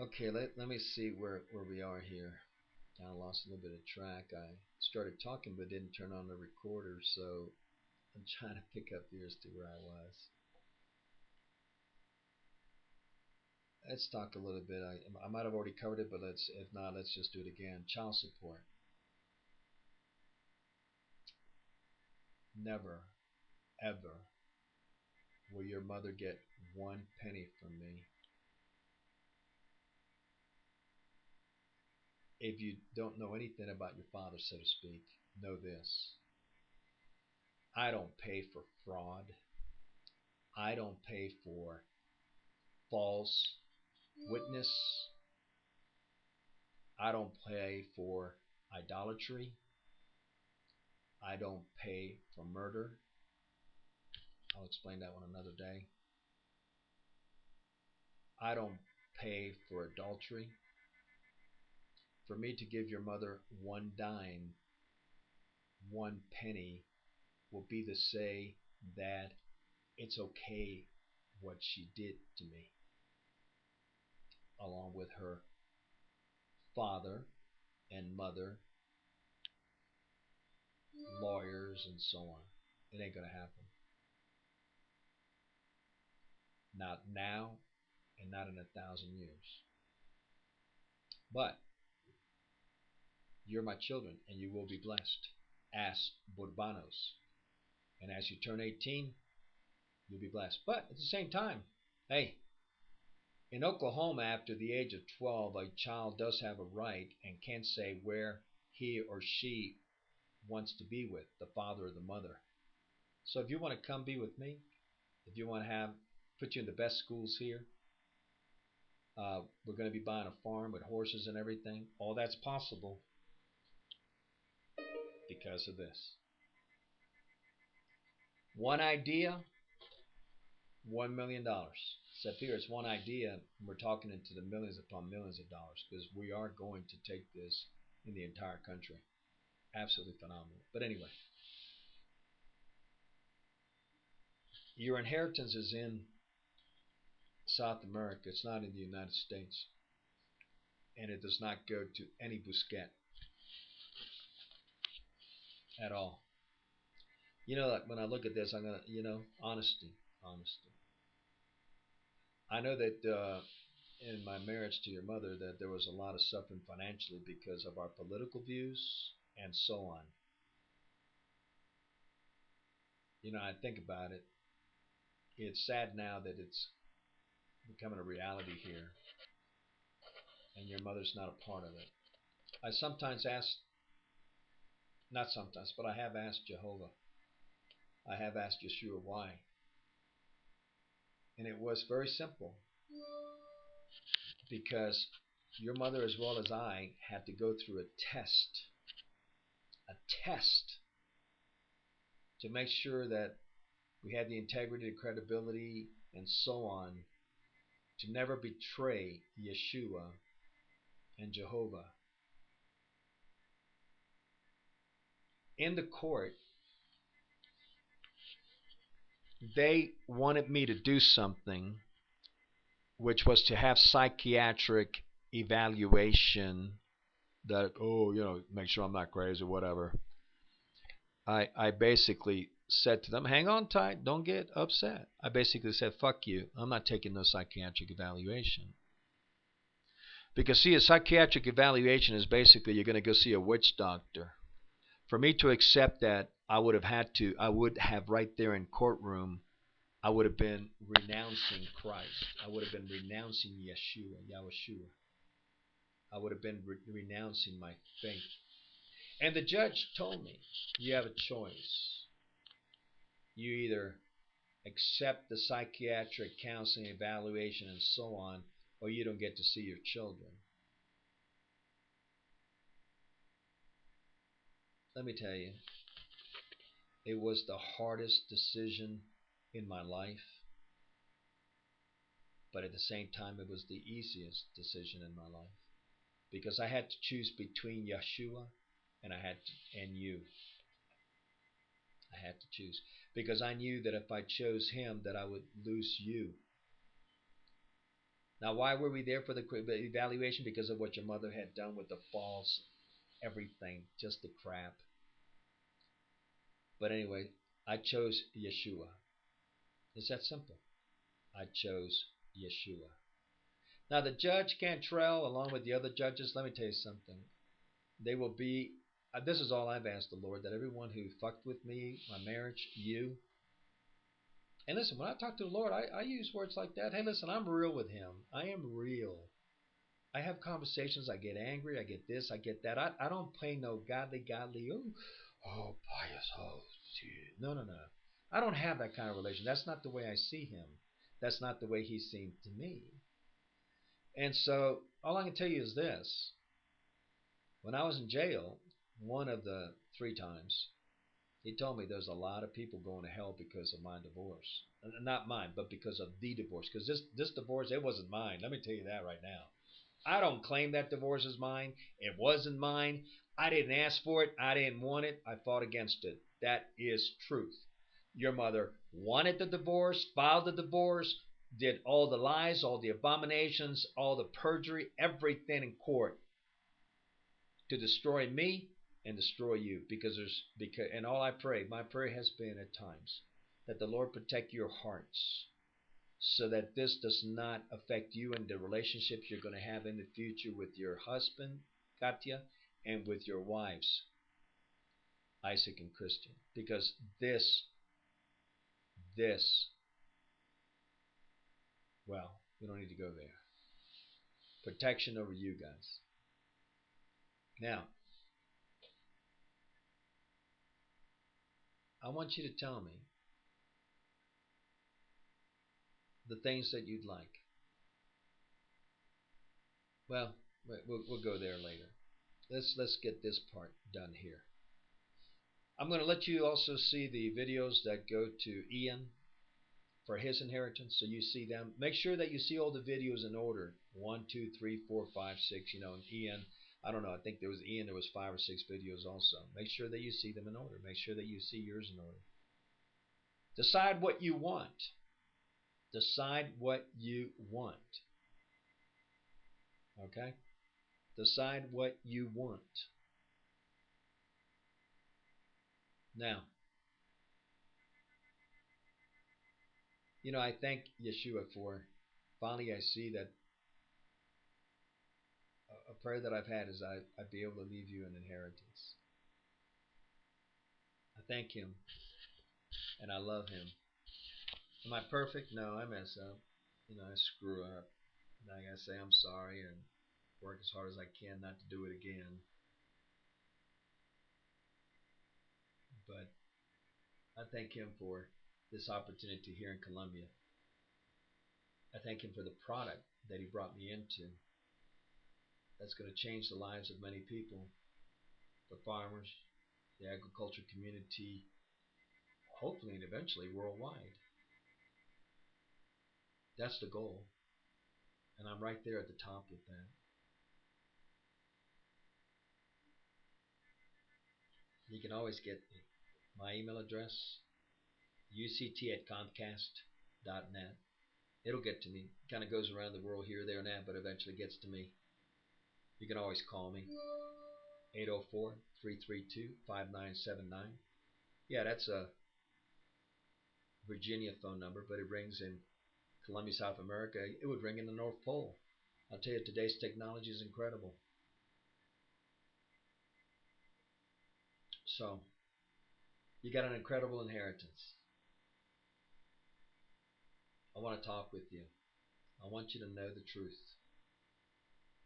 Okay, let me see where we are here. Kind of lost a little bit of track. I started talking but didn't turn on the recorder, so I'm trying to pick up here as to where I was. Let's talk a little bit. I might have already covered it, but if not, let's just do it again. Child support. Never, ever will your mother get one penny from me. If you don't know anything about your father, so to speak, know this. I don't pay for fraud. I don't pay for false witness. I don't pay for idolatry. I don't pay for murder. I'll explain that one another day. I don't pay for adultery. For me to give your mother one dime, one penny, will be to say that it's okay what she did to me, along with her father and mother, lawyers, and so on. It ain't going to happen. Not now and not in 1,000 years. But you're my children and you will be blessed as Burbanos. And as you turn 18, you'll be blessed. But at the same time, hey, in Oklahoma, after the age of 12, a child does have a right and can say where he or she wants to be with the father or the mother. So if you want to come be with me, if you want to have put you in the best schools here, we're going to be buying a farm with horses and everything. All that's possible because of this. One idea, $1 million. Except here, it's one idea, and we're talking into the millions upon millions of dollars because we are going to take this in the entire country. Absolutely phenomenal. But anyway, your inheritance is in South America. It's not in the United States, and it does not go to any Busquet at all. Like when I look at this, I'm gonna, honesty, honesty. I know that in my marriage to your mother, that there was a lot of suffering financially because of our political views and so on. I think about it. It's sad now that it's becoming a reality here, and your mother's not a part of it. I sometimes ask, not sometimes, but I have asked Jehovah. I have asked Yeshua why. And it was very simple because your mother, as well as I, had to go through a test to make sure that we had the integrity, the credibility, and so on to never betray Yeshua and Jehovah. In the court, they wanted me to do something, which was to have psychiatric evaluation that, make sure I'm not crazy or whatever. I basically said to them, hang on tight, don't get upset. I basically said, fuck you, I'm not taking no psychiatric evaluation. Because, see, a psychiatric evaluation is basically you're going to go see a witch doctor. For me to accept that, I would have right there in courtroom, I would have been renouncing Christ. I would have been renouncing Yahushua. I would have been renouncing my faith. And the judge told me, you have a choice. You either accept the psychiatric counseling evaluation and so on, or you don't get to see your children. Let me tell you, it was the hardest decision in my life, but at the same time, it was the easiest decision in my life because I had to choose between Yeshua and you. I had to choose because I knew that if I chose him, that I would lose you. Now, why were we there for the evaluation? Because of what your mother had done with the false everything, just the crap. But anyway, I chose Yeshua. It's that simple. I chose Yeshua. Now, the judge, Cantrell, along with the other judges, let me tell you something. They will be, this is all I've asked the Lord, that everyone who fucked with me, my marriage, you. And listen, when I talk to the Lord, I use words like that. Hey, listen, I'm real with Him. I am real. I have conversations. I get angry. I get this. I get that. I don't play no godly, pious, no, no, no. I don't have that kind of relation. That's not the way I see Him. That's not the way He seemed to me. And so all I can tell you is this. When I was in jail, one of the 3 times, he told me there's a lot of people going to hell because of my divorce. Not mine, but because of the divorce. Because this divorce, it wasn't mine. Let me tell you that right now. I don't claim that divorce is mine. It wasn't mine. I didn't ask for it. I didn't want it. I fought against it. That is truth. Your mother wanted the divorce, filed the divorce, did all the lies, all the abominations, all the perjury, everything in court to destroy me and destroy you. And all I pray, my prayer has been at times that the Lord protect your hearts so that this does not affect you and the relationships you're going to have in the future with your husband, Kattia, and with your wives, Isaak and Kristtian. Because well, we don't need to go there. Protection over you guys. Now, I want you to tell me the things that you'd like. Well, we'll go there later. Let's get this part done here. I'm going to let you also see the videos that go to Ian for his inheritance, so you see them. Make sure that you see all the videos in order. 1, 2, 3, 4, 5, 6. And Ian, I don't know. I think there was 5 or 6 videos also. Make sure that you see them in order. Make sure that you see yours in order. Decide what you want. Decide what you want. Okay? Decide what you want. Now, I thank Yeshua for finally I see that a prayer that I've had is I'd be able to leave you an inheritance. I thank Him and I love Him. Am I perfect? No, I mess up. I screw up. And I gotta say I'm sorry and work as hard as I can not to do it again. But I thank Him for this opportunity here in Colombia. I thank Him for the product that He brought me into. That's going to change the lives of many people, the farmers, the agriculture community, hopefully and eventually worldwide. That's the goal. And I'm right there at the top with that. You can always get my email address, uct@comcast.net. It'll get to me. It kind of goes around the world here, there, and that, but eventually gets to me. You can always call me, 804-332-5979. Yeah, that's a Virginia phone number, but it rings in Colombia, South America. It would ring in the North Pole. I'll tell you, today's technology is incredible. So, you got an incredible inheritance. I want to talk with you. I want you to know the truth.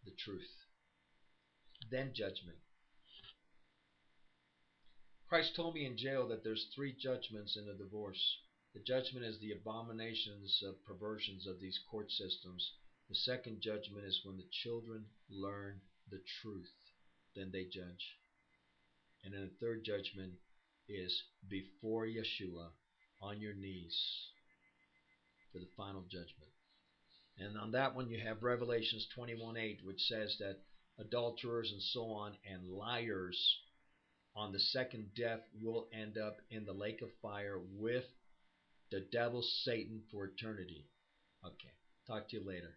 The truth. Then judgment. Christ told me in jail that there's 3 judgments in a divorce. The judgment is the abominations of perversions of these court systems. The second judgment is when the children learn the truth. Then they judge. And then the third judgment is before Yeshua on your knees for the final judgment. And on that one you have Revelations 21:8, which says that adulterers and so on and liars on the second death will end up in the lake of fire with the devil Satan for eternity. Okay, talk to you later.